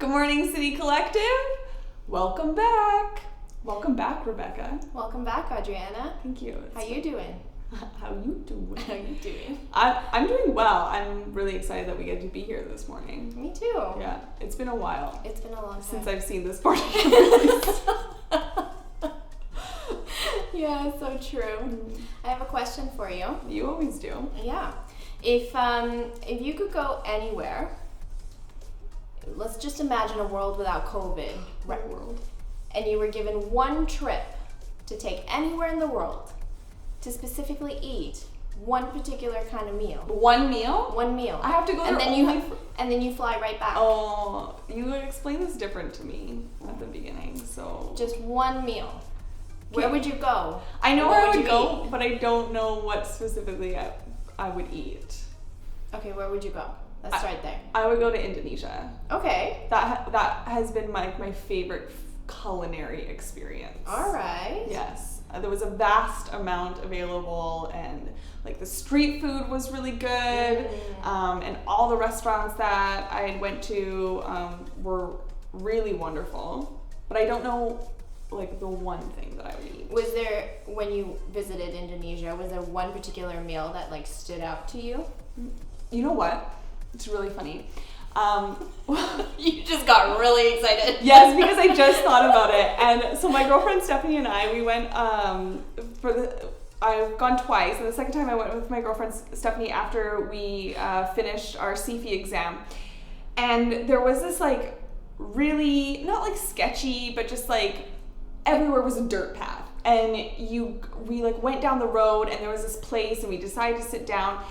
Good morning, City Collective. Welcome back. Welcome back, Rebecca. Welcome back, Adriana. Thank you. How you doing? How you doing? How you doing? I'm doing well. I'm really excited that we get to be here this morning. Me too. Yeah, it's been a while. It's been a long time. Since I've seen this morning. Yeah, so true. I have a question for you. You always do. Yeah. If you could go anywhere, let's just imagine a world without COVID. Right world. And you were given one trip to take anywhere in the world to specifically eat one particular kind of meal. One meal? One meal. I have to go there and then you fly right back. Oh, you would explain this different to me at the beginning, so. Just one meal. Where would you go? I know where I would go, but I don't know what specifically I would eat. Okay, where would you go? Let's start there. I would go to Indonesia. Okay. That has been my favorite culinary experience. All right. Yes. There was a vast amount available, and like the street food was really good, and all the restaurants that I went to were really wonderful. But I don't know like the one thing that I would eat. Was there, when you visited Indonesia, was there one particular meal that like stood out to you? You know what? It's really funny. You just got really excited. Yes, because I just thought about it. And so my girlfriend Stephanie and I, we went I've gone twice, and the second time I went with my girlfriend Stephanie after we finished our CFE exam. And there was this like really, not like sketchy, but just like everywhere was a dirt path. And we like went down the road, and there was this place, and we decided to sit down.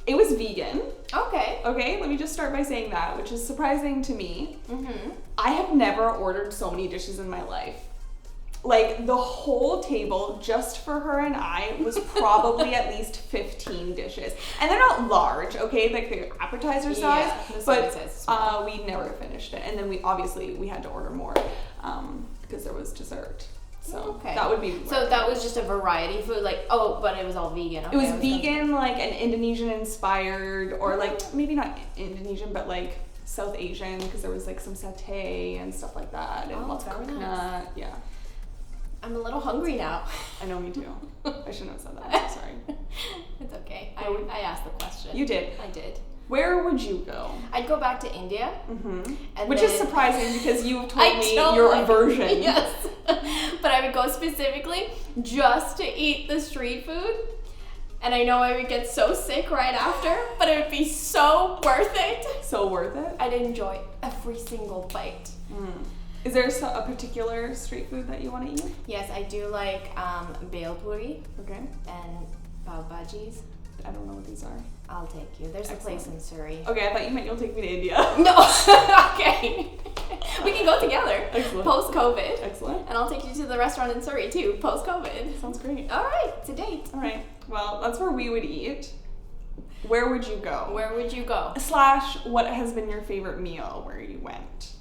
It was vegan. Okay. Okay, let me just start by saying that, which is surprising to me. Mm-hmm. I have never ordered so many dishes in my life. Like, the whole table, just for her and I, was probably at least 15 dishes. And they're not large, okay? Like, they're appetizer size. Yeah, but we never finished it. And then we had to order more because there was dessert. So that would be. So that was just a variety food, like but it was all vegan. Okay, it was vegan, like an Indonesian inspired, or like maybe not Indonesian, but like South Asian, because there was like some satay and stuff like that, and lots of coconut. Nice. Yeah. I'm a little hungry now. I know, me too. I shouldn't have said that. I'm so sorry. It's okay. I asked the question. You did. I did. Where would you go? I'd go back to India. Mm-hmm. Which is surprising because you told me your aversion. Yes. But I would go specifically just to eat the street food. And I know I would get so sick right after, but it would be so worth it. So worth it? I'd enjoy every single bite. Is there a particular street food that you want to eat? Yes, I do like bhel puri. Okay. And pav bhajis. I don't know what these are. I'll take you. There's a place in Surrey. Okay, I thought you meant you'll take me to India. No. Okay. We can go together. Excellent. Post-COVID. Excellent. And I'll take you to the restaurant in Surrey too, post-COVID. Sounds great. All right, it's a date. All right. Well, that's where we would eat. Where would you go? Where would you go? / what has been your favorite meal where you went?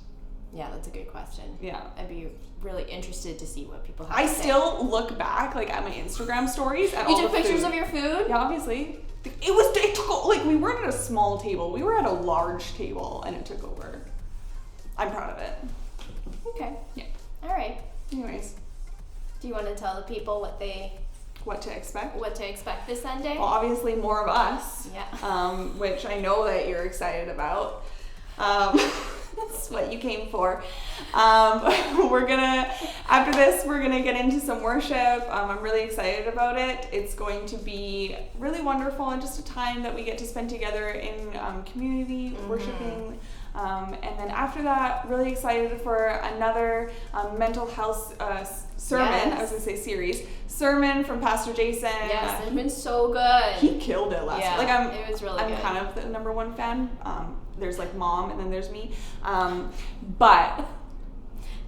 Yeah, that's a good question. Yeah. I'd be really interested to see what people have I to say. still look back like at my Instagram stories at all the You took pictures food. of your food? Yeah, obviously. It took, like, we weren't at a small table. We were at a large table, and it took over. I'm proud of it. Okay. Yeah. All right. Anyways. Do you want to tell the people what to expect? What to expect this Sunday? Well, obviously more of us. Yeah. Which I know that you're excited about. That's what you came for. After this, we're gonna get into some worship. I'm really excited about it. It's going to be really wonderful, and just a time that we get to spend together in community, worshiping. And then after that, really excited for another mental health sermon. Yes. I was gonna say sermon from Pastor Jason. Yes, it's been so good. He killed it last week. Like it was really good. I'm kind of the number one fan. There's like mom, and then there's me. But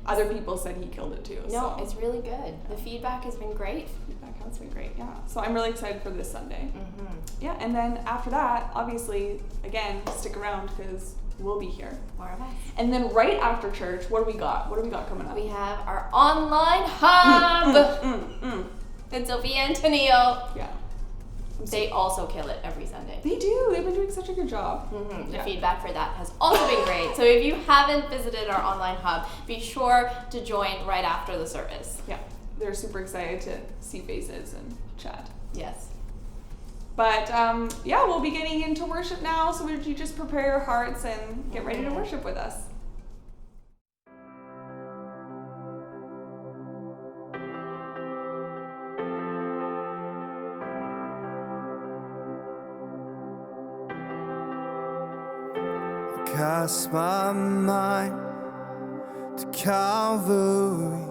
other people said he killed it too. No, it's really good. The feedback has been great. Feedback has been great, yeah. So I'm really excited for this Sunday. Mm-hmm. Yeah, and then after that, obviously, again, stick around because we'll be here. More of us. And then right after church, what do we got? What do we got coming up? We have our online hub. And Sophia and Tennille. Yeah. They also kill it every Sunday. They do. They've been doing such a good job. The feedback for that has also been great. So if you haven't visited our online hub, be sure to join right after the service. Yeah, they're super excited to see faces and chat. Yes. But yeah, we'll be getting into worship now, so would you just prepare your hearts and get ready to worship with us. Cast my mind to Calvary,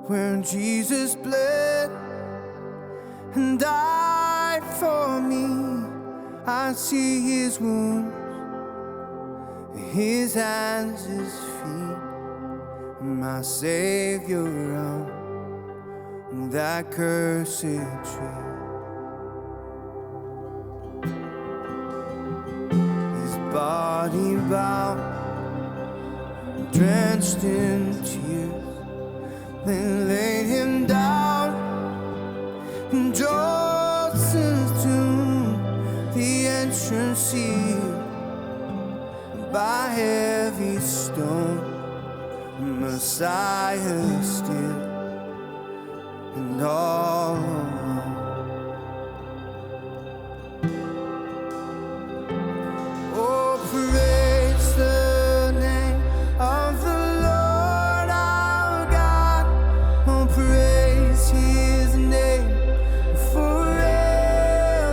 where Jesus bled and died for me. I see his wounds, his hands, his feet, my Savior on that cursed tree. Body bound, drenched in tears, they laid him down in Joseph's tomb, the entrance sealed by heavy stone. Messiah still and all alone. Praise the name of the Lord our God. Oh, praise his name forevermore.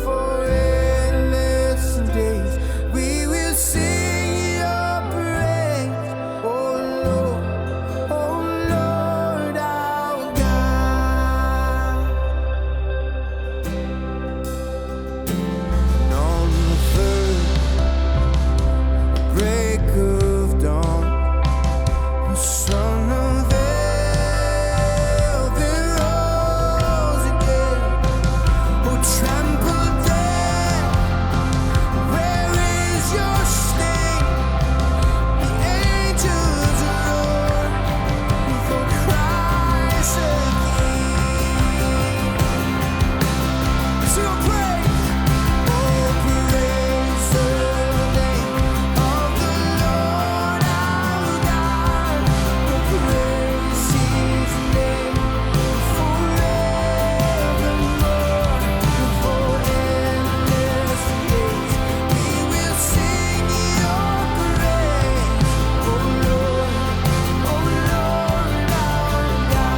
For endless days we will sing your praise. Oh Lord our God. On the break of dawn, the son of heaven rose again. Oh, tremble dead, where is your sting? The angels roar for Christ the King. So praise, oh praise the name of the Lord our God. Oh praise his name forevermore. For endless days we will sing your praise. Oh Lord our God.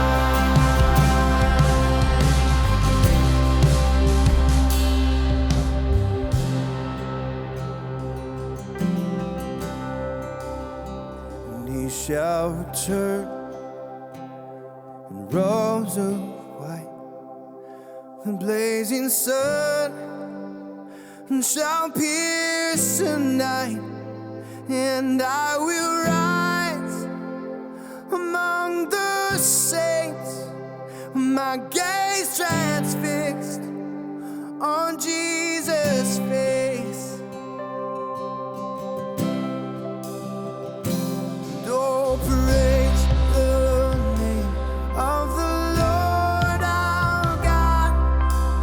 And he shall return in robes of white, the blazing sun shall pierce the night, and I will rise among the saints, my gaze transfixed on Jesus' face. Oh, praise the name of the Lord our God.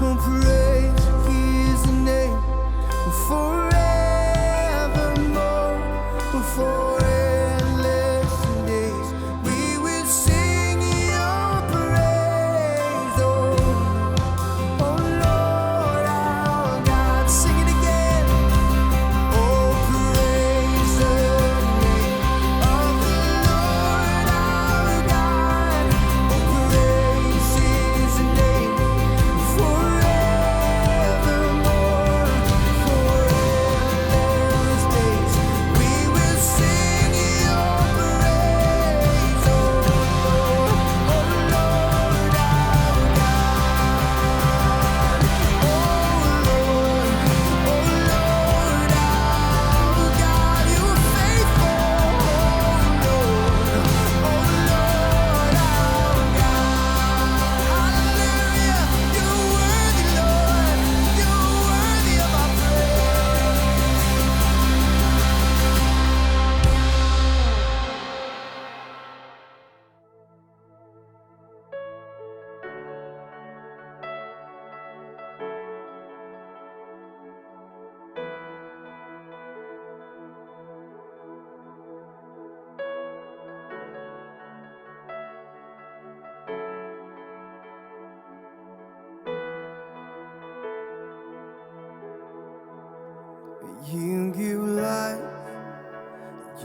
Oh, praise his name forevermore. For endless days we will sing your praise. Oh Lord our God. Sing it again.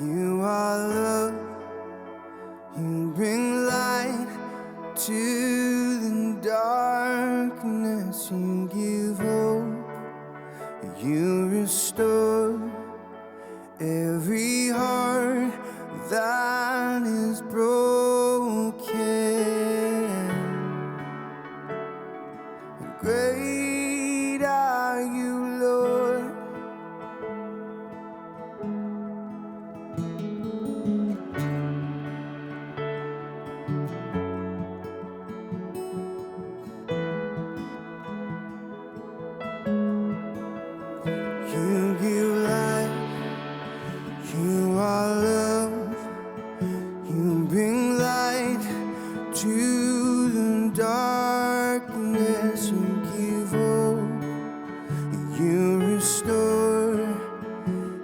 You are love. You bring light to the darkness. You give hope. You restore every heart that is broken. Great are you, Lord. You give life, you are love, you bring light to the darkness, you give hope, you restore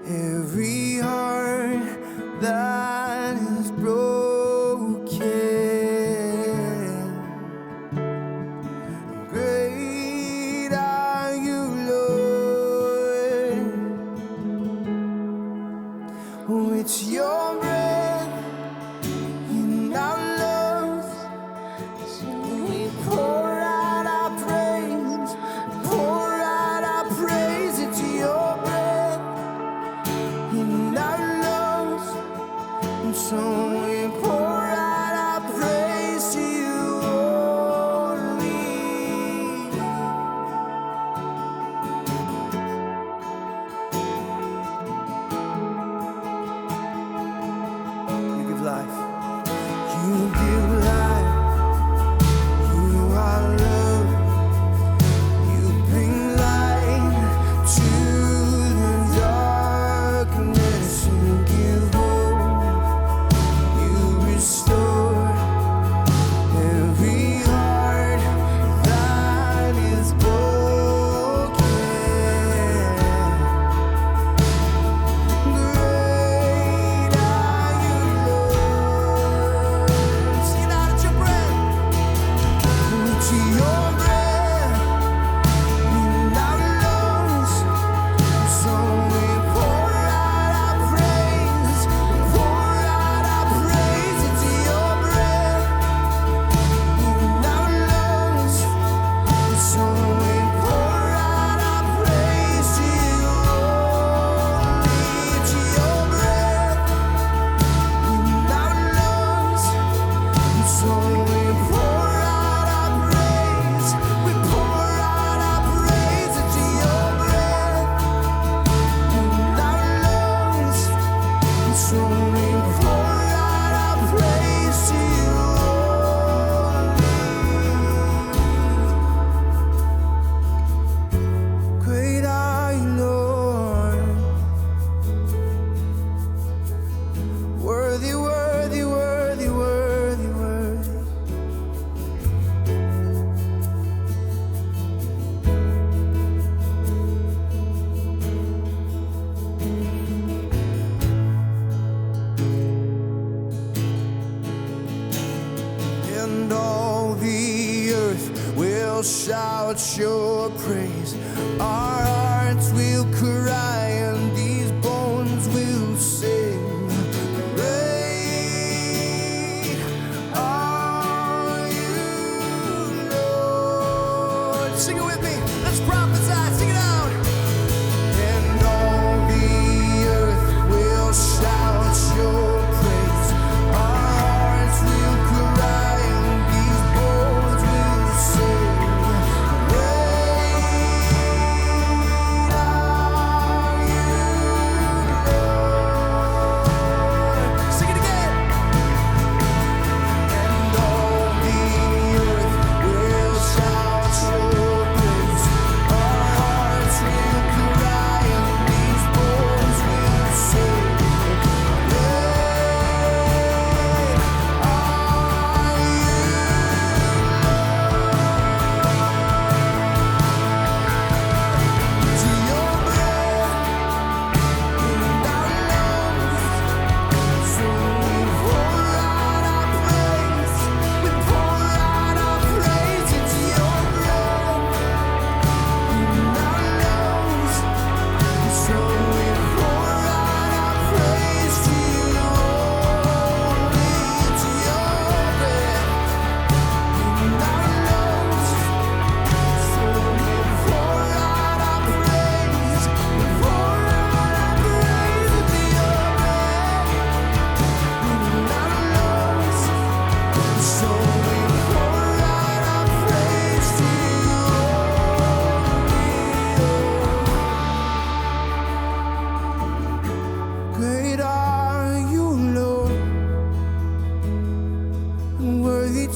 every heart that is broken. Great are you, Lord. Oh, it's your breath in our lungs. We pour out our praise, pour out our praise. It's your breath in our lungs. And so we pour out our praise to you only. You give life. You give life. You are love. You bring light to the darkness. You give hope. You restore every heart that is broken. Great are you, Lord. Sing it out at your breath. It's your breath in our lungs. So we pour out our praise, pour out our praise. It's your breath in our lungs. So we pour out our praise to you only. It's your breath in our lungs. So we pour out our praise. We pour out our praise. It's your breath in our lungs. So we pour out our praise to you only. Great are you, Lord. Worthy, worthy, worthy, worthy, worthy. And all the earth will shout your praise. Our hearts will cry and these bones will sing. Great are you, Lord. Sing it with me. Let's prophesy. Sing it out. And all the earth will shout your praise. Our hearts will cry and these bones will sing. Great are you,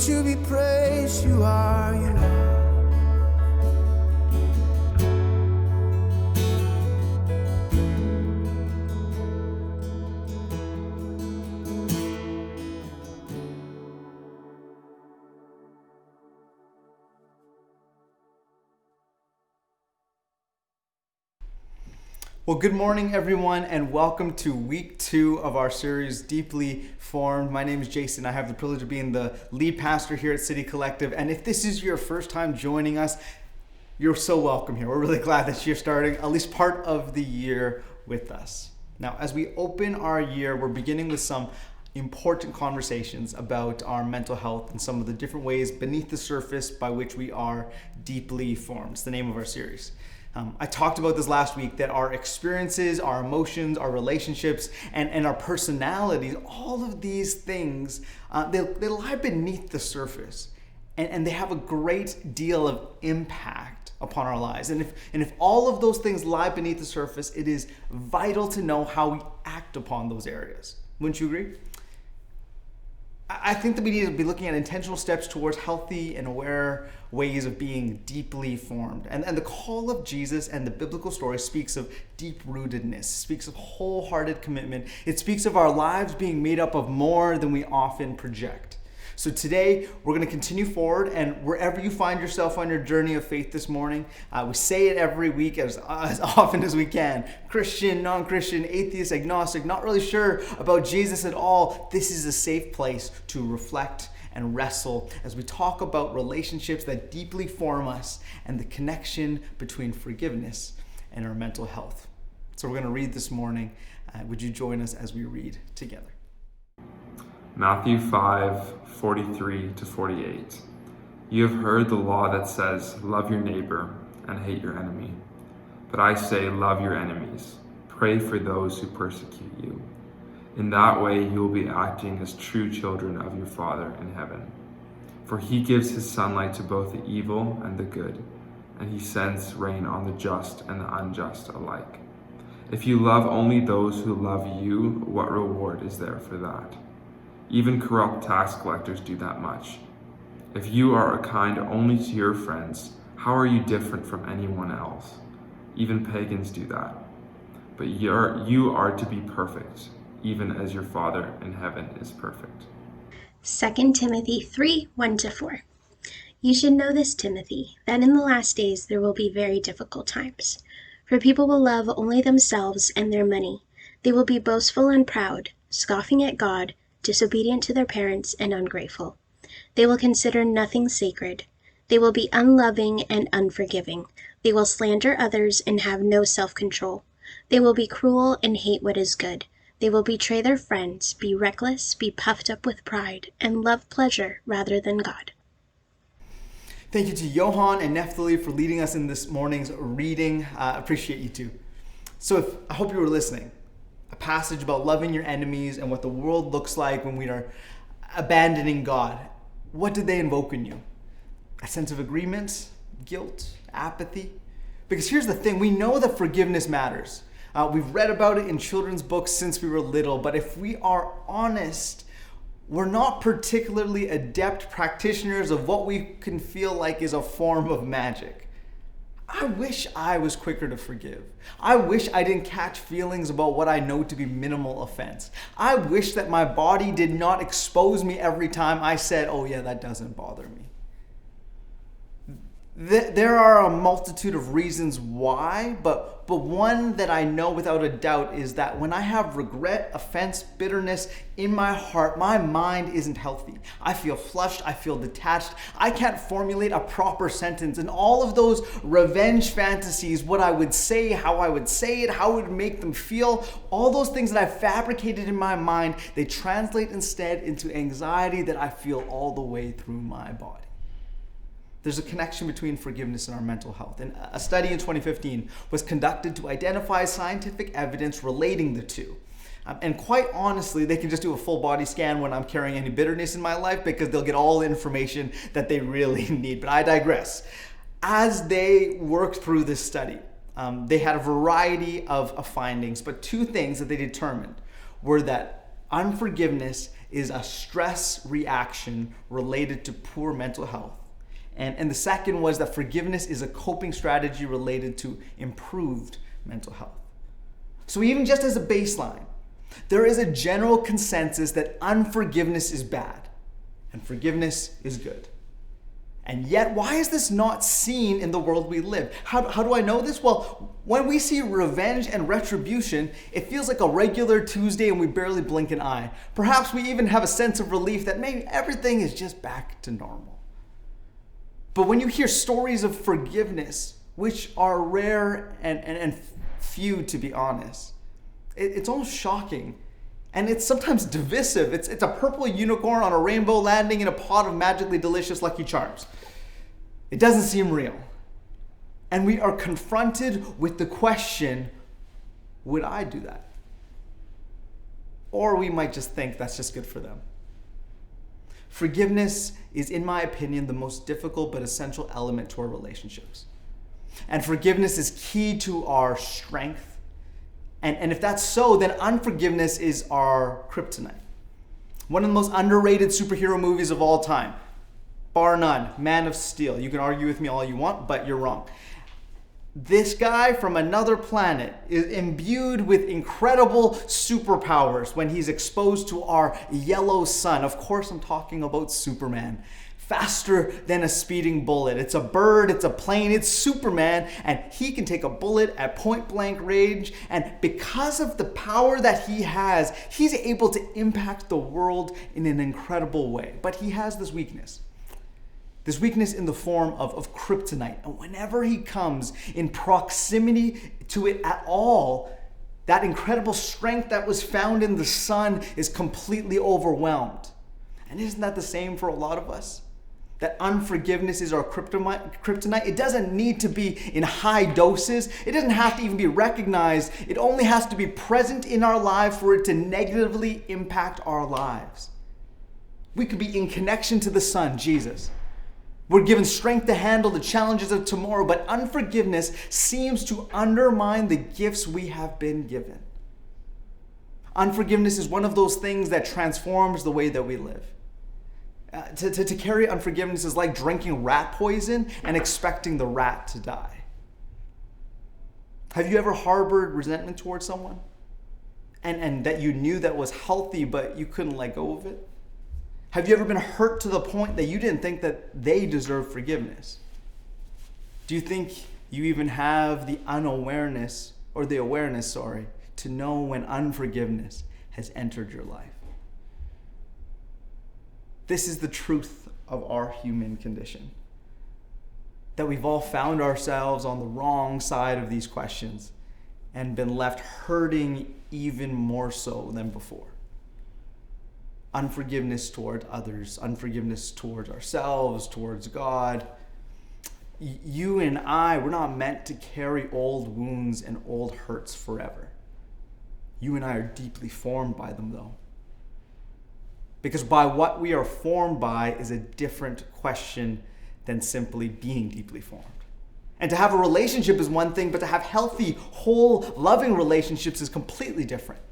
to be praised. You are, you are. Well, good morning, everyone, and welcome to week 2 of our series, Deeply Formed. My name is Jason. I have the privilege of being the lead pastor here at City Collective. And if this is your first time joining us, you're so welcome here. We're really glad that you're starting at least part of the year with us. Now, as we open our year, we're beginning with some important conversations about our mental health and some of the different ways beneath the surface by which we are deeply formed. It's the name of our series. I talked about this last week, that our experiences, our emotions, our relationships, and our personalities, all of these things, they lie beneath the surface, and they have a great deal of impact upon our lives. And if all of those things lie beneath the surface, it is vital to know how we act upon those areas. Wouldn't you agree? I think that we need to be looking at intentional steps towards healthy and aware ways of being deeply formed. And the call of Jesus and the biblical story speaks of deep-rootedness, speaks of wholehearted commitment. It speaks of our lives being made up of more than we often project. So today, we're going to continue forward, and wherever you find yourself on your journey of faith this morning, we say it every week as often as we can. Christian, non-Christian, atheist, agnostic, not really sure about Jesus at all. This is a safe place to reflect and wrestle as we talk about relationships that deeply form us and the connection between forgiveness and our mental health. So we're going to read this morning. Would you join us as we read together? Matthew 5:43-48. You have heard the law that says, love your neighbor and hate your enemy. But I say, love your enemies. Pray for those who persecute you. In that way, you will be acting as true children of your Father in heaven. For he gives his sunlight to both the evil and the good, and he sends rain on the just and the unjust alike. If you love only those who love you, what reward is there for that? Even corrupt tax collectors do that much. If you are kind only to your friends, how are you different from anyone else? Even pagans do that. But you are to be perfect, even as your Father in heaven is perfect. 2 Timothy 3:1-4. You should know this, Timothy, that in the last days there will be very difficult times. For people will love only themselves and their money. They will be boastful and proud, scoffing at God, disobedient to their parents, and ungrateful. They will consider nothing sacred. They will be unloving and unforgiving. They will slander others and have no self-control. They will be cruel and hate what is good. They will betray their friends, be reckless, be puffed up with pride, and love pleasure rather than God. Thank you to Johan and Neftali for leading us in this morning's reading. Appreciate you too. So I hope you were listening. A passage about loving your enemies and what the world looks like when we are abandoning God. What did they invoke in you? A sense of agreement, guilt, apathy? Because here's the thing, we know that forgiveness matters. We've read about it in children's books since we were little, but if we are honest, we're not particularly adept practitioners of what we can feel like is a form of magic. I wish I was quicker to forgive. I wish I didn't catch feelings about what I know to be minimal offense. I wish that my body did not expose me every time I said, oh yeah, that doesn't bother me. There are a multitude of reasons why, but one that I know without a doubt is that when I have regret, offense, bitterness in my heart, my mind isn't healthy. I feel flushed, I feel detached, I can't formulate a proper sentence, and all of those revenge fantasies, what I would say, how I would say it, how it would make them feel, all those things that I've fabricated in my mind, they translate instead into anxiety that I feel all the way through my body. There's a connection between forgiveness and our mental health. And a study in 2015 was conducted to identify scientific evidence relating the two. And quite honestly, they can just do a full body scan when I'm carrying any bitterness in my life because they'll get all the information that they really need. But I digress. As they worked through this study, they had a variety of findings, but two things that they determined were that Unforgiveness is a stress reaction related to poor mental health. And the second was that forgiveness is a coping strategy related to improved mental health. So even just as a baseline, there is a general consensus that unforgiveness is bad and forgiveness is good. And yet, why is this not seen in the world we live? How do I know this? Well, when we see revenge and retribution, it feels like a regular Tuesday and we barely blink an eye. Perhaps we even have a sense of relief that maybe everything is just back to normal. But when you hear stories of forgiveness, which are rare and few to be honest, it's almost shocking. And it's sometimes divisive. It's a purple unicorn on a rainbow landing in a pot of magically delicious Lucky Charms. It doesn't seem real. And we are confronted with the question, would I do that? Or we might just think that's just good for them. Forgiveness is, in my opinion, the most difficult but essential element to our relationships. And forgiveness is key to our strength. And if that's so, then unforgiveness is our kryptonite. One of the most underrated superhero movies of all time, bar none, Man of Steel. You can argue with me all you want, but you're wrong. This guy from another planet is imbued with incredible superpowers when he's exposed to our yellow sun. Of course, I'm talking about Superman. Faster than a speeding bullet. It's a bird, it's a plane, it's Superman, and he can take a bullet at point blank range. And because of the power that he has, he's able to impact the world in an incredible way. But he has this weakness. This weakness in the form of kryptonite. And whenever he comes in proximity to it at all, that incredible strength that was found in the sun is completely overwhelmed. And isn't that the same for a lot of us? That unforgiveness is our kryptonite. It doesn't need to be in high doses. It doesn't have to even be recognized. It only has to be present in our lives for it to negatively impact our lives. We could be in connection to the sun, Jesus. We're given strength to handle the challenges of tomorrow, but unforgiveness seems to undermine the gifts we have been given. Unforgiveness is one of those things that transforms the way that we live. To carry unforgiveness is like drinking rat poison and expecting the rat to die. Have you ever harbored resentment towards someone? And that you knew that was healthy, but you couldn't let go of it? Have you ever been hurt to the point that you didn't think that they deserved forgiveness? Do you think you even have the awareness to know when unforgiveness has entered your life? This is the truth of our human condition. That we've all found ourselves on the wrong side of these questions and been left hurting even more so than before. Unforgiveness toward others, unforgiveness towards ourselves, towards God. You and I, we're not meant to carry old wounds and old hurts forever. You and I are deeply formed by them, though. Because by what we are formed by is a different question than simply being deeply formed. And to have a relationship is one thing, but to have healthy, whole, loving relationships is completely different.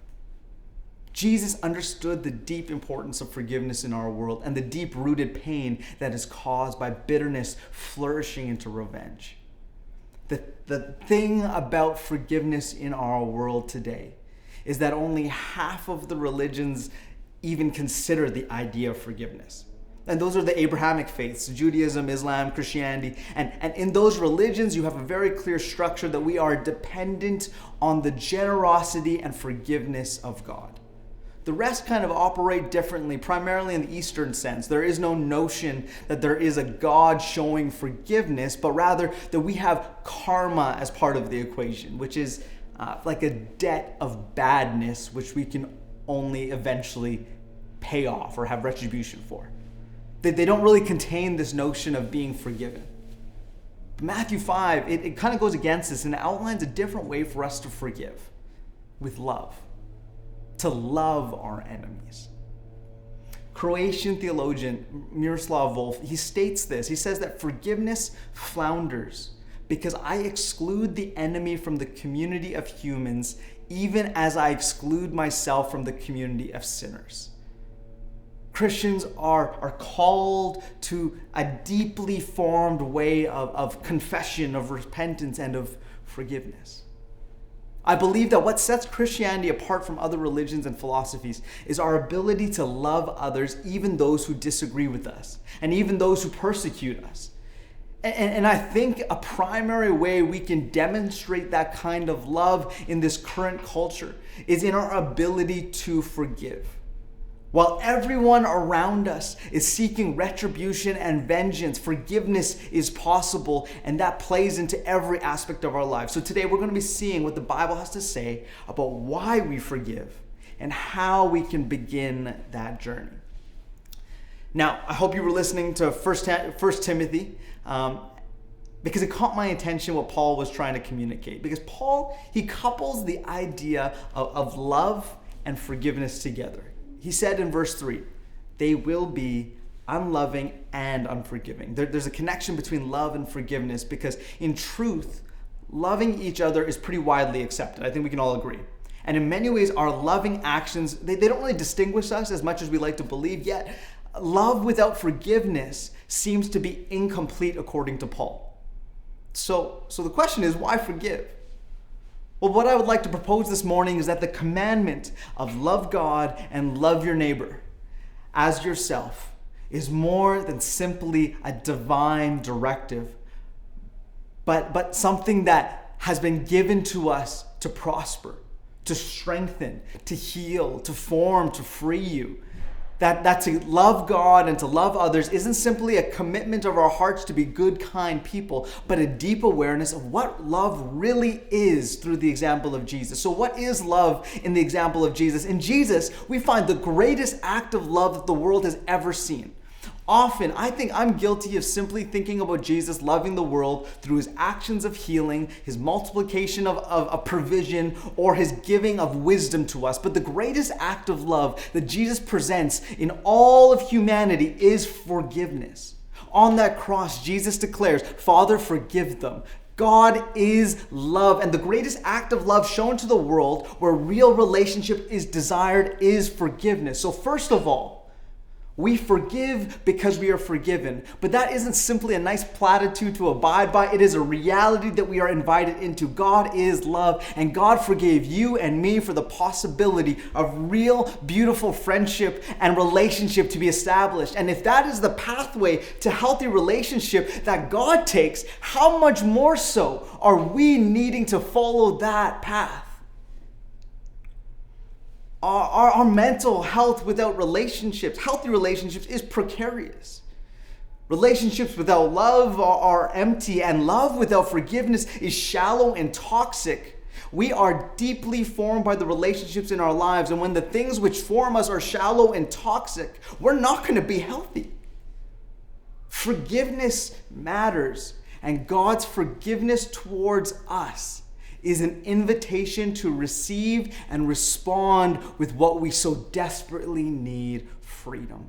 Jesus understood the deep importance of forgiveness in our world and the deep-rooted pain that is caused by bitterness flourishing into revenge. The thing about forgiveness in our world today is that only half of the religions even consider the idea of forgiveness. And those are the Abrahamic faiths, Judaism, Islam, Christianity. And in those religions, you have a very clear structure that we are dependent on the generosity and forgiveness of God. The rest kind of operate differently, primarily in the Eastern sense. There is no notion that there is a God showing forgiveness, but rather that we have karma as part of the equation, which is like a debt of badness, which we can only eventually pay off or have retribution for. They don't really contain this notion of being forgiven. But Matthew 5, it kind of goes against this and outlines a different way for us to forgive with love. To love our enemies. Croatian theologian Miroslav Volf, he states this. He says that forgiveness flounders because I exclude the enemy from the community of humans, even as I exclude myself from the community of sinners. Christians are called to a deeply formed way of confession, of repentance, and of forgiveness. I believe that what sets Christianity apart from other religions and philosophies is our ability to love others, even those who disagree with us, and even those who persecute us. And I think a primary way we can demonstrate that kind of love in this current culture is in our ability to forgive. While everyone around us is seeking retribution and vengeance, forgiveness is possible, and that plays into every aspect of our lives. So today we're going to be seeing what the Bible has to say about why we forgive and how we can begin that journey. Now, I hope you were listening to 1 Timothy because it caught my attention what Paul was trying to communicate. Because Paul, he couples the idea of love and forgiveness together. He said in verse 3, they will be unloving and unforgiving. There's a connection between love and forgiveness because in truth, loving each other is pretty widely accepted. I think we can all agree. And in many ways, our loving actions, they don't really distinguish us as much as we like to believe, yet love without forgiveness seems to be incomplete according to Paul. So the question is, why forgive? Well, what I would like to propose this morning is that the commandment of love God and love your neighbor as yourself is more than simply a divine directive, but something that has been given to us to prosper, to strengthen, to heal, to form, to free you. That to love God and to love others isn't simply a commitment of our hearts to be good, kind people, but a deep awareness of what love really is through the example of Jesus. So what is love in the example of Jesus? In Jesus, we find the greatest act of love that the world has ever seen. Often, I think I'm guilty of simply thinking about Jesus loving the world through his actions of healing, his multiplication of provision, or his giving of wisdom to us. But the greatest act of love that Jesus presents in all of humanity is forgiveness. On that cross, Jesus declares, Father, forgive them. God is love, and the greatest act of love shown to the world where real relationship is desired is forgiveness. So first of all, we forgive because we are forgiven. But that isn't simply a nice platitude to abide by. It is a reality that we are invited into. God is love, and God forgave you and me for the possibility of real, beautiful friendship and relationship to be established. And if that is the pathway to healthy relationship that God takes, how much more so are we needing to follow that path? Our mental health without relationships, healthy relationships, is precarious. Relationships without love are empty, and love without forgiveness is shallow and toxic. We are deeply formed by the relationships in our lives, and when the things which form us are shallow and toxic, we're not going to be healthy. Forgiveness matters, and God's forgiveness towards us is an invitation to receive and respond with what we so desperately need: freedom.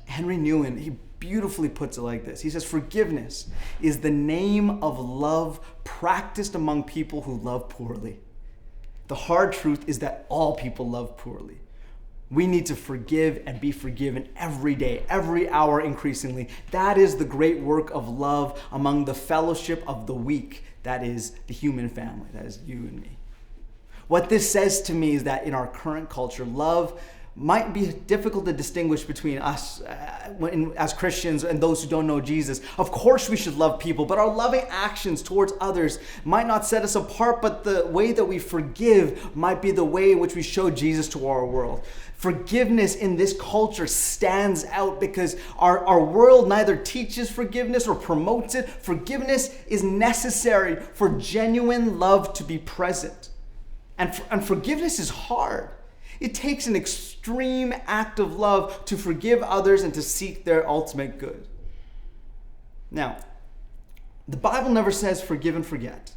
Henry Nouwen, he beautifully puts it like this. He says, forgiveness is the name of love practiced among people who love poorly. The hard truth is that all people love poorly. We need to forgive and be forgiven every day, every hour increasingly. That is the great work of love among the fellowship of the weak. That is the human family. That is you and me. What this says to me is that in our current culture, love might be difficult to distinguish between us as Christians and those who don't know Jesus. Of course we should love people, but our loving actions towards others might not set us apart, but the way that we forgive might be the way in which we show Jesus to our world. Forgiveness in this culture stands out because our world neither teaches forgiveness or promotes it. Forgiveness is necessary for genuine love to be present. And forgiveness is hard. It takes an extreme act of love to forgive others and to seek their ultimate good. Now, the Bible never says forgive and forget.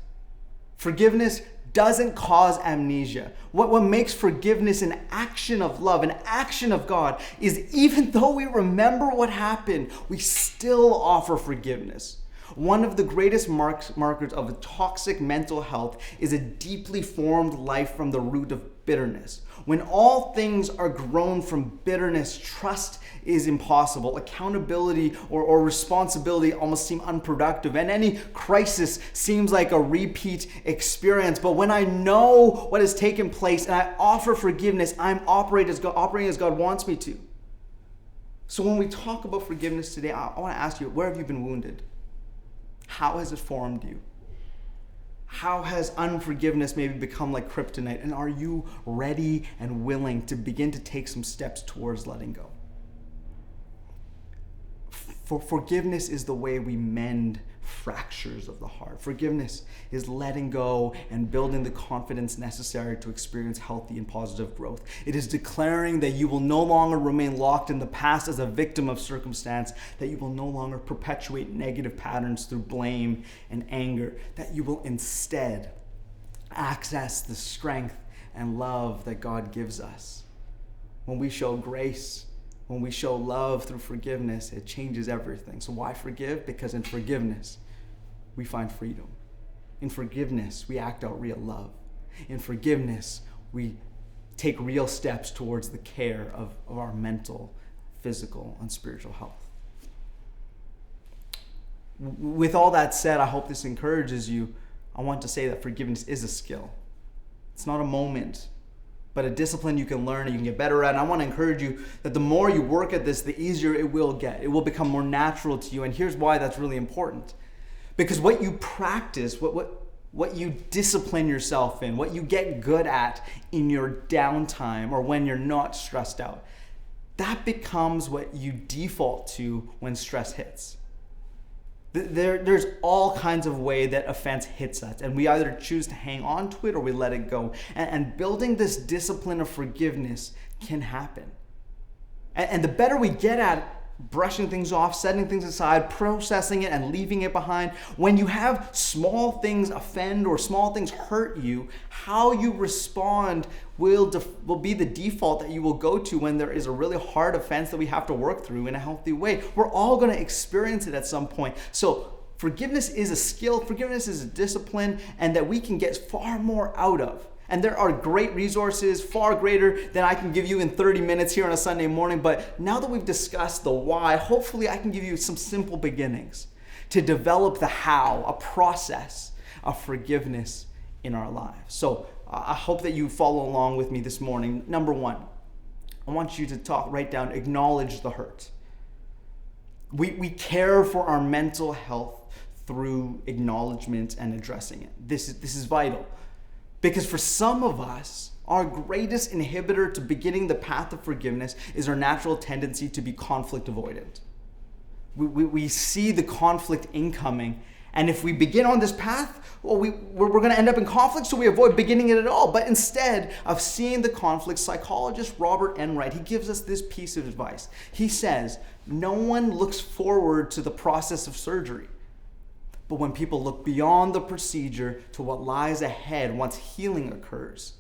Forgiveness doesn't cause amnesia. What makes forgiveness an action of love, an action of God, is even though we remember what happened, we still offer forgiveness. One of the greatest markers of a toxic mental health is a deeply formed life from the root of bitterness. When all things are grown from bitterness, trust is impossible. Accountability or responsibility almost seem unproductive, and any crisis seems like a repeat experience. But when I know what has taken place and I offer forgiveness, I'm operating as God wants me to. So when we talk about forgiveness today, I want to ask you, where have you been wounded? How has it formed you? How has unforgiveness maybe become like kryptonite? And are you ready and willing to begin to take some steps towards letting go? For forgiveness is the way we mend fractures of the heart. Forgiveness is letting go and building the confidence necessary to experience healthy and positive growth. It is declaring that you will no longer remain locked in the past as a victim of circumstance, that you will no longer perpetuate negative patterns through blame and anger, that you will instead access the strength and love that God gives us. When we show grace, when we show love through forgiveness, it changes everything. So why forgive? Because in forgiveness, we find freedom. In forgiveness, we act out real love. In forgiveness, we take real steps towards the care of our mental, physical, and spiritual health. With all that said, I hope this encourages you. I want to say that forgiveness is a skill. It's not a moment, but a discipline you can learn and you can get better at. And I want to encourage you that the more you work at this, the easier it will get. It will become more natural to you. And here's why that's really important. Because what you practice, what you discipline yourself in, what you get good at in your downtime or when you're not stressed out, that becomes what you default to when stress hits. There's all kinds of way that offense hits us, and we either choose to hang on to it or we let it go. And building this discipline of forgiveness can happen. And the better we get at brushing things off, setting things aside, processing it, and leaving it behind, when you have small things offend or small things hurt you, how you respond will be the default that you will go to when there is a really hard offense that we have to work through in a healthy way. We're all going to experience it at some point. So forgiveness is a skill, forgiveness is a discipline, and that we can get far more out of. And there are great resources, far greater than I can give you in 30 minutes here on a Sunday morning. But now that we've discussed the why, hopefully I can give you some simple beginnings to develop the how, a process of forgiveness in our lives. So I hope that you follow along with me this morning. Number one, I want you to write down, acknowledge the hurt. We care for our mental health through acknowledgement and addressing it. This is vital. Because for some of us, our greatest inhibitor to beginning the path of forgiveness is our natural tendency to be conflict avoidant. We see the conflict incoming, and if we begin on this path, well, we're going to end up in conflict, so we avoid beginning it at all. But instead of seeing the conflict, psychologist Robert Enright, he gives us this piece of advice. He says, no one looks forward to the process of surgery. But when people look beyond the procedure to what lies ahead once healing occurs,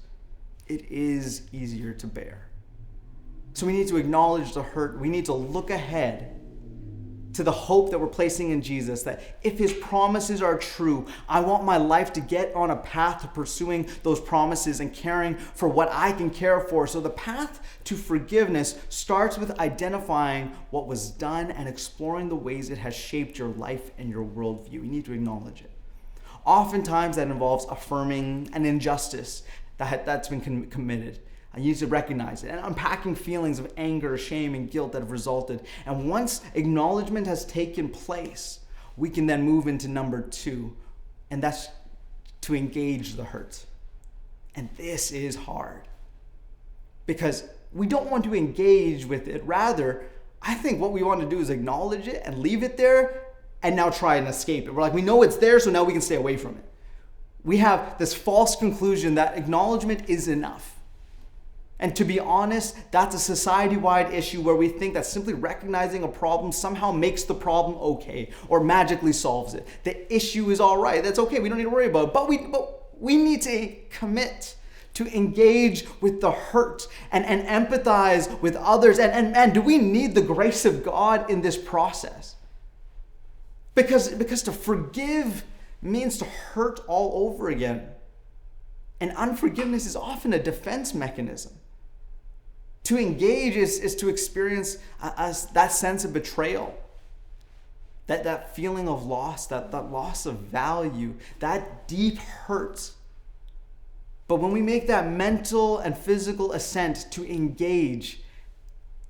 it is easier to bear. So we need to acknowledge the hurt. We need to look ahead to the hope that we're placing in Jesus, that if his promises are true, I want my life to get on a path to pursuing those promises and caring for what I can care for. So the path to forgiveness starts with identifying what was done and exploring the ways it has shaped your life and your worldview. You need to acknowledge it. Oftentimes that involves affirming an injustice that's been committed. You need to recognize it and unpacking feelings of anger, shame, and guilt that have resulted. And once acknowledgement has taken place, we can then move into number two, and that's to engage the hurt. And this is hard because we don't want to engage with it. Rather, I think what we want to do is acknowledge it and leave it there and now try and escape it. We're like, we know it's there, so now we can stay away from it. We have this false conclusion that acknowledgement is enough. And to be honest, that's a society-wide issue where we think that simply recognizing a problem somehow makes the problem okay or magically solves it. The issue is all right. That's okay. We don't need to worry about it. But We need to commit to engage with the hurt and empathize with others. And do we need the grace of God in this process? Because to forgive means to hurt all over again. And unforgiveness is often a defense mechanism. To engage is to experience that sense of betrayal, that feeling of loss, that loss of value, that deep hurt. But when we make that mental and physical assent to engage,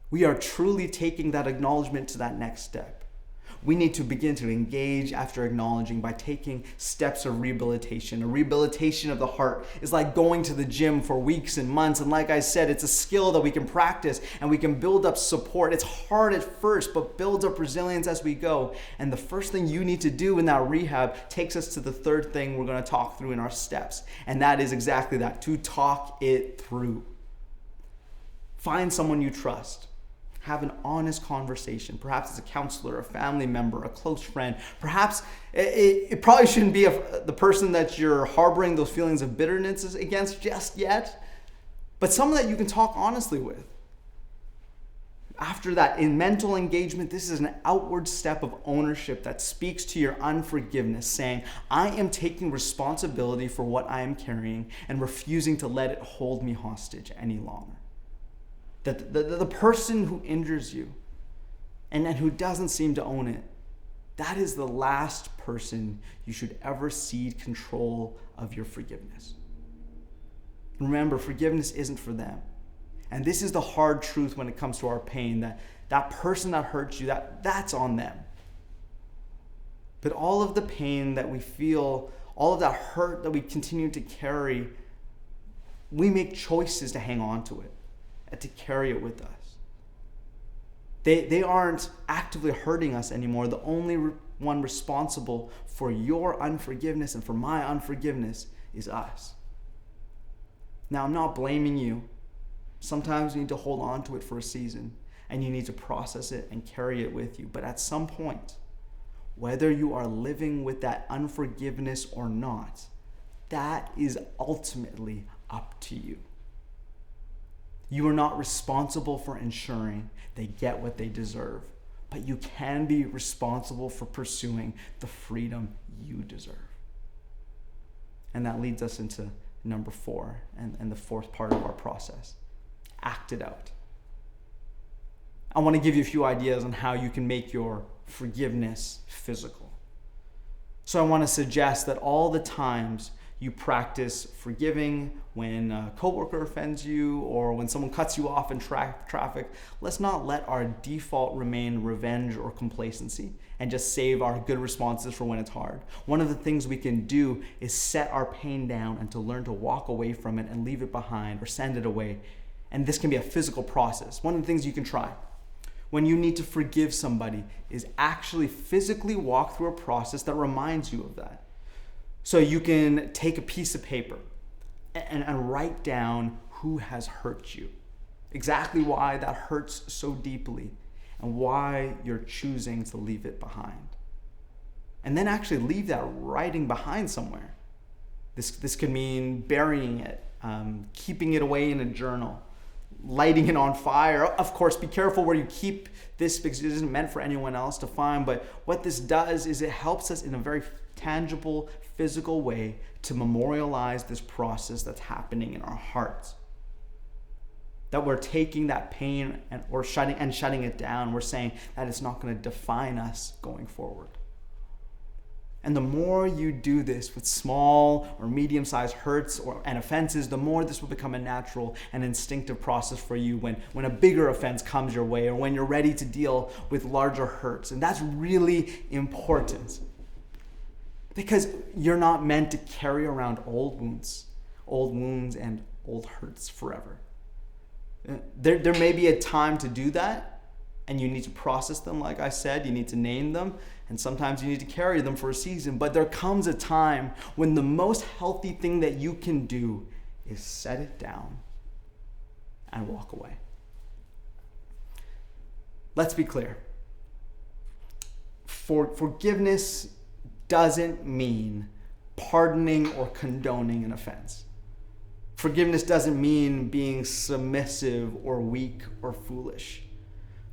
we are truly taking that acknowledgement to that next step. We need to begin to engage after acknowledging by taking steps of rehabilitation. A rehabilitation of the heart is like going to the gym for weeks and months. And like I said, it's a skill that we can practice and we can build up support. It's hard at first, but builds up resilience as we go. And the first thing you need to do in that rehab takes us to the third thing we're going to talk through in our steps. And that is exactly that, to talk it through. Find someone you trust. Have an honest conversation. Perhaps it's a counselor, a family member, a close friend. Perhaps it probably shouldn't be the person that you're harboring those feelings of bitterness against just yet, but someone that you can talk honestly with. After that, in mental engagement, this is an outward step of ownership that speaks to your unforgiveness, saying, I am taking responsibility for what I am carrying and refusing to let it hold me hostage any longer. That the person who injures you and who doesn't seem to own it, that is the last person you should ever cede control of your forgiveness. Remember, forgiveness isn't for them. And this is the hard truth when it comes to our pain, that person that hurts you, that's on them. But all of the pain that we feel, all of that hurt that we continue to carry, we make choices to hang on to it and to carry it with us. They aren't actively hurting us anymore. The only one responsible for your unforgiveness and for my unforgiveness is us. Now, I'm not blaming you. Sometimes you need to hold on to it for a season and you need to process it and carry it with you. But at some point, whether you are living with that unforgiveness or not, that is ultimately up to you. You are not responsible for ensuring they get what they deserve, but you can be responsible for pursuing the freedom you deserve. And that leads us into number 4 and the fourth part of our process. Act it out. I want to give you a few ideas on how you can make your forgiveness physical. So I want to suggest that all the times you practice forgiving when a coworker offends you or when someone cuts you off in traffic, let's not let our default remain revenge or complacency and just save our good responses for when it's hard. One of the things we can do is set our pain down and to learn to walk away from it and leave it behind or send it away. And this can be a physical process. One of the things you can try when you need to forgive somebody is actually physically walk through a process that reminds you of that. So you can take a piece of paper and write down who has hurt you, exactly why that hurts so deeply, and why you're choosing to leave it behind. And then actually leave that writing behind somewhere. This could mean burying it, keeping it away in a journal, lighting it on fire. Of course, be careful where you keep this because it isn't meant for anyone else to find. But what this does is it helps us in a very tangible, physical way to memorialize this process that's happening in our hearts. That we're taking that pain and shutting it down. We're saying that it's not going to define us going forward. And the more you do this with small or medium-sized hurts and offenses, the more this will become a natural and instinctive process for you when a bigger offense comes your way or when you're ready to deal with larger hurts. And that's really important because you're not meant to carry around old wounds and old hurts forever. There may be a time to do that, and you need to process them, like I said. You need to name them, and sometimes you need to carry them for a season. But there comes a time when the most healthy thing that you can do is set it down and walk away. Let's be clear. Forgiveness doesn't mean pardoning or condoning an offense. Forgiveness doesn't mean being submissive or weak or foolish.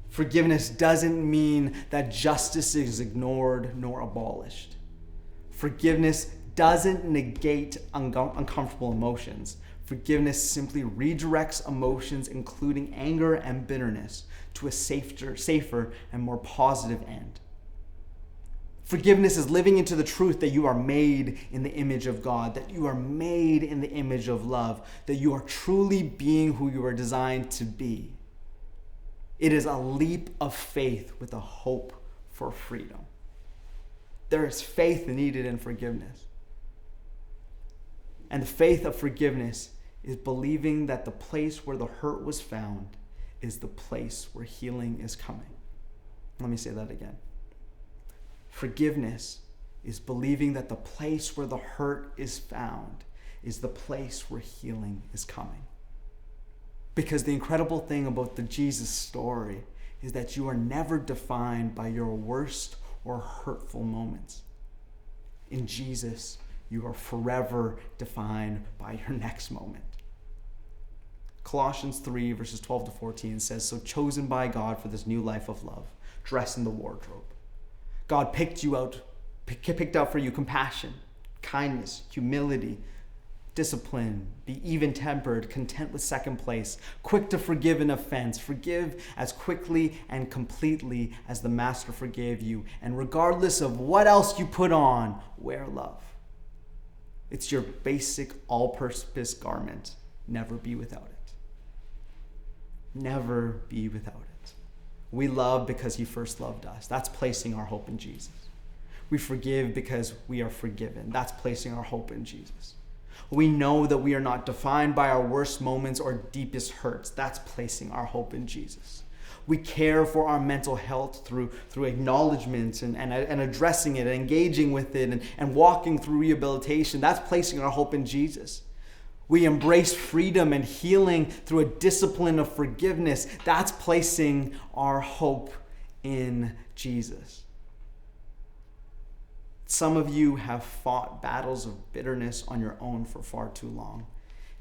Forgiveness doesn't mean that justice is ignored nor abolished. Forgiveness doesn't negate uncomfortable emotions. Forgiveness simply redirects emotions, including anger and bitterness, to a safer and more positive end. Forgiveness is living into the truth that you are made in the image of God, that you are made in the image of love, that you are truly being who you are designed to be. It is a leap of faith with a hope for freedom. There is faith needed in forgiveness. And the faith of forgiveness is believing that the place where the hurt was found is the place where healing is coming. Let me say that again. Forgiveness is believing that the place where the hurt is found is the place where healing is coming. Because the incredible thing about the Jesus story is that you are never defined by your worst or hurtful moments. In Jesus, you are forever defined by your next moment. Colossians 3, verses 12 to 14 says, "So chosen by God for this new life of love, dress in the wardrobe. God picked out for you compassion, kindness, humility, discipline, be even-tempered, content with second place, quick to forgive an offense, forgive as quickly and completely as the Master forgave you, and regardless of what else you put on, wear love. It's your basic all-purpose garment. Never be without it." Never be without it. We love because he first loved us. That's placing our hope in Jesus. We forgive because we are forgiven. That's placing our hope in Jesus. We know that we are not defined by our worst moments or deepest hurts. That's placing our hope in Jesus. We care for our mental health through acknowledgement and addressing it, and engaging with it, and walking through rehabilitation. That's placing our hope in Jesus. We embrace freedom and healing through a discipline of forgiveness. That's placing our hope in Jesus. Some of you have fought battles of bitterness on your own for far too long.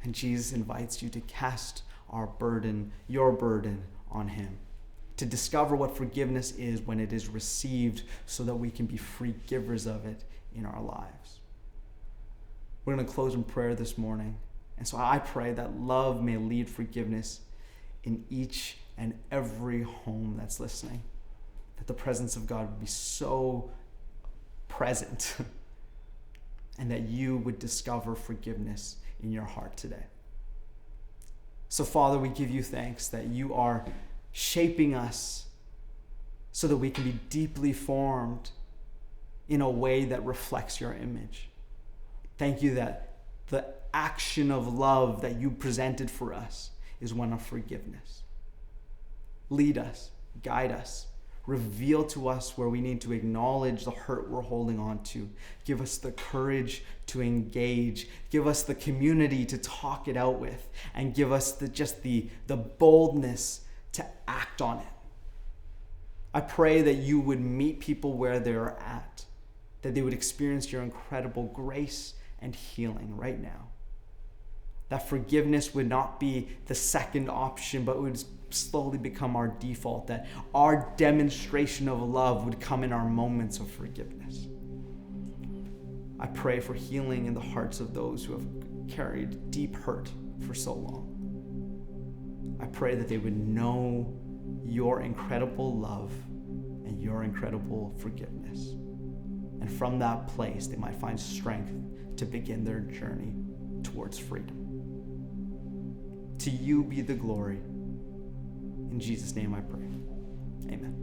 And Jesus invites you to cast your burden on him. To discover what forgiveness is when it is received, so that we can be free givers of it in our lives. We're going to close in prayer this morning. And so I pray that love may lead forgiveness in each and every home that's listening. That the presence of God would be so present and that you would discover forgiveness in your heart today. So Father, we give you thanks that you are shaping us so that we can be deeply formed in a way that reflects your image. Thank you that the action of love that you presented for us is one of forgiveness. Lead us, guide us, reveal to us where we need to acknowledge the hurt we're holding on to. Give us the courage to engage. Give us the community to talk it out with, and give us the boldness to act on it. I pray that you would meet people where they're at, that they would experience your incredible grace and healing right now. That forgiveness would not be the second option, but would slowly become our default, that our demonstration of love would come in our moments of forgiveness. I pray for healing in the hearts of those who have carried deep hurt for so long. I pray that they would know your incredible love and your incredible forgiveness. And from that place, they might find strength to begin their journey towards freedom. To you be the glory. In Jesus' name I pray. Amen.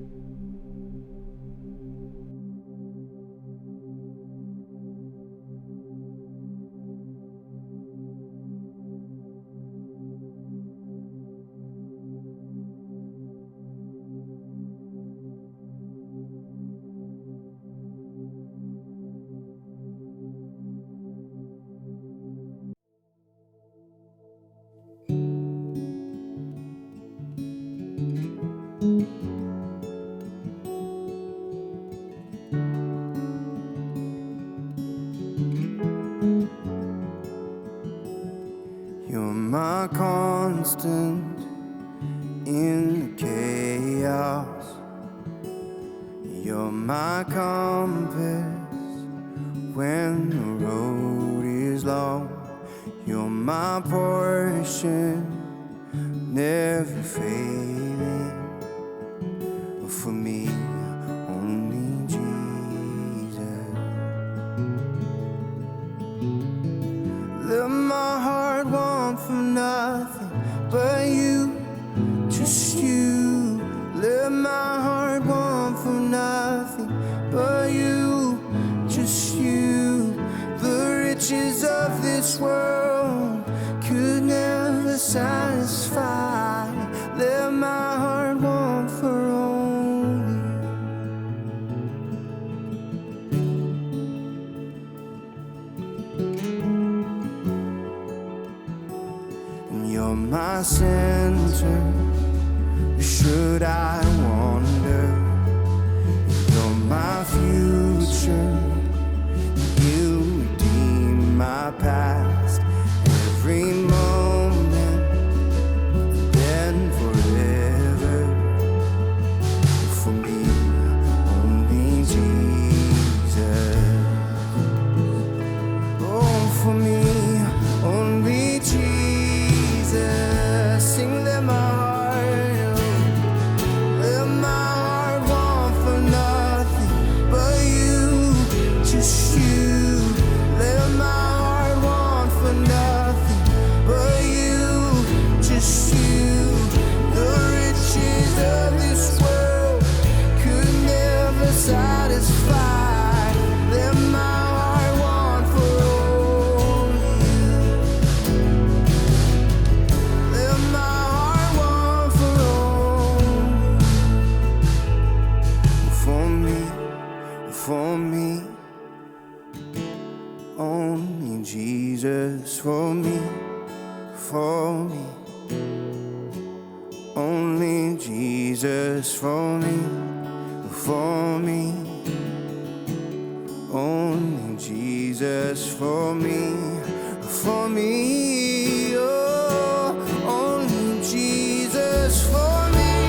constant in the chaos. You're my compass when the road is long. You're my portion, never failing. For me, only Jesus. Let my heart want for nothing but you, just you. Let my heart want for nothing but you, just you. The riches of this world could never satisfy. Let my heart want for only you. And you're my center. Should I wander? You're my future. You redeem my past. Every moment, then forever. For me, only Jesus. Oh, for me, only Jesus. Sing them out. For me, only Jesus. For me, only Jesus. For me, only Jesus. For me, oh, only Jesus. For me.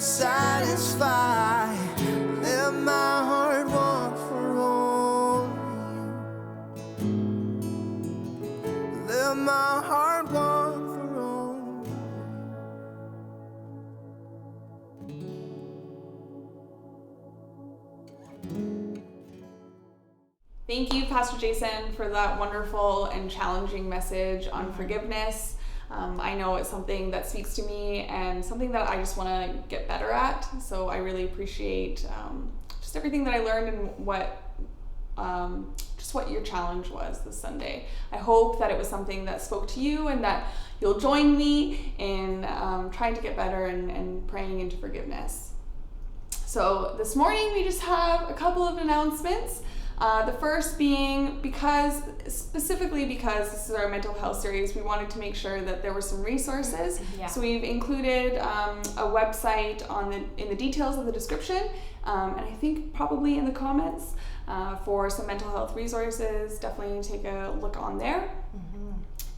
Satisfy. Let my heart want for only you. Let my heart want for only you. Thank you, Pastor Jason, for that wonderful and challenging message on forgiveness. I know it's something that speaks to me and something that I just want to get better at. So I really appreciate just everything that I learned and what your challenge was this Sunday. I hope that it was something that spoke to you and that you'll join me in trying to get better and praying into forgiveness. So this morning we just have a couple of announcements. The first being specifically because this is our mental health series, we wanted to make sure that there were some resources. Yeah. So we've included a website in the details of the description, and I think probably in the comments for some mental health resources. Definitely take a look on there.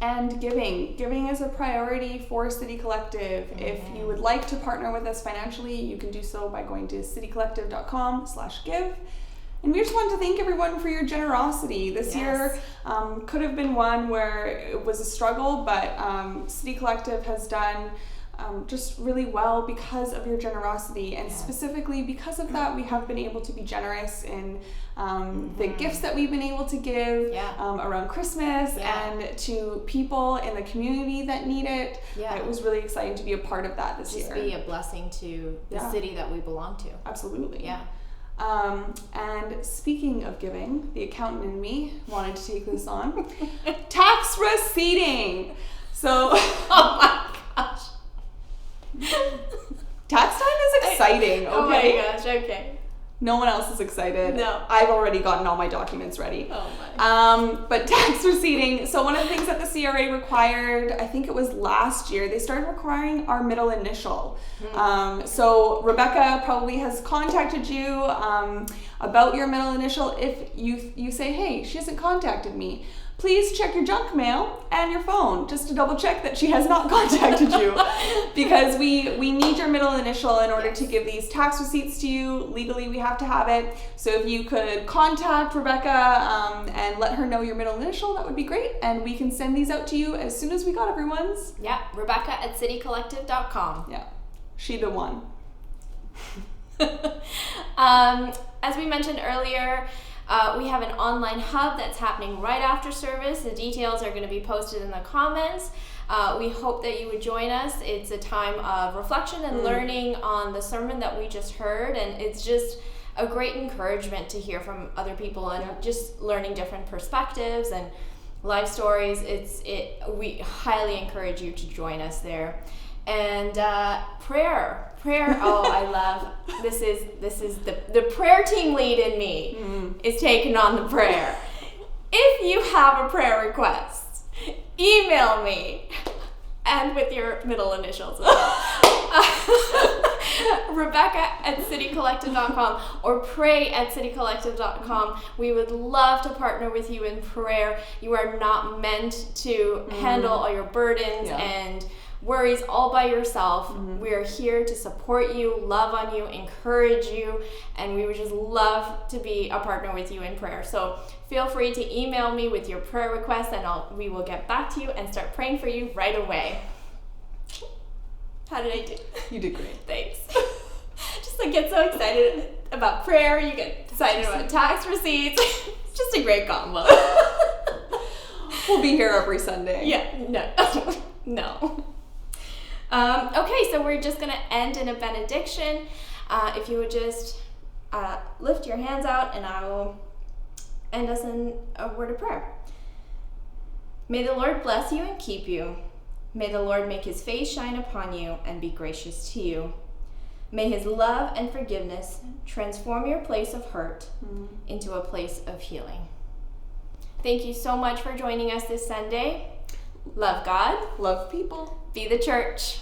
And giving is a priority for City Collective. If you would like to partner with us financially, you can do so by going to citycollective.com/give. And we just wanted to thank everyone for your generosity. This year could have been one where it was a struggle, but City Collective has done just really well because of your generosity. And specifically because of that, we have been able to be generous in the gifts that we've been able to give around Christmas and to people in the community that need it. It was really exciting to be a part of that this year. Just be a blessing to the city that we belong to. Absolutely. Yeah. And speaking of giving, the accountant in me wanted to take this on. Tax receipting. So, oh my gosh. Tax time is exciting, okay? Oh my gosh, okay. No one else is excited. No. I've already gotten all my documents ready. Oh my. But tax receipting, so one of the things that the CRA required, I think it was last year, they started requiring our middle initial. So Rebecca probably has contacted you about your middle initial. If you say, hey, she hasn't contacted me, please check your junk mail and your phone just to double check that she has not contacted you, because we need your middle initial in order to give these tax receipts to you. Legally, we have to have it. So if you could contact Rebecca and let her know your middle initial, that would be great. And we can send these out to you as soon as we got everyone's. Yeah, Rebecca@citycollective.com. Yeah, she the one. As we mentioned earlier, we have an online hub that's happening right after service. The details are going to be posted in the comments. We hope that you would join us. It's a time of reflection and learning on the sermon that we just heard, and it's just a great encouragement to hear from other people and just learning different perspectives and life stories. We highly encourage you to join us there. And prayer. Oh, I love this is the prayer team lead in me is taking on the prayer. If you have a prayer request, email me, and with your middle initials as well. Rebecca@citycollective.com or pray@citycollective.com. We would love to partner with you in prayer. You are not meant to handle all your burdens and worries all by yourself. We are here to support you, love on you, encourage you, and we would just love to be a partner with you in prayer. So feel free to email me with your prayer requests, and we will get back to you and start praying for you right away. How did I do? You did great. Thanks. Just get so excited about prayer, you get excited about tax receipts. It's just a great combo. We'll be here every Sunday. Yeah, no. Okay, so we're just going to end in a benediction. If you would just lift your hands out, and I will end us in a word of prayer. May the Lord bless you and keep you. May the Lord make his face shine upon you and be gracious to you. May his love and forgiveness transform your place of hurt into a place of healing. Thank you so much for joining us this Sunday. Love God. Love people. Be the church.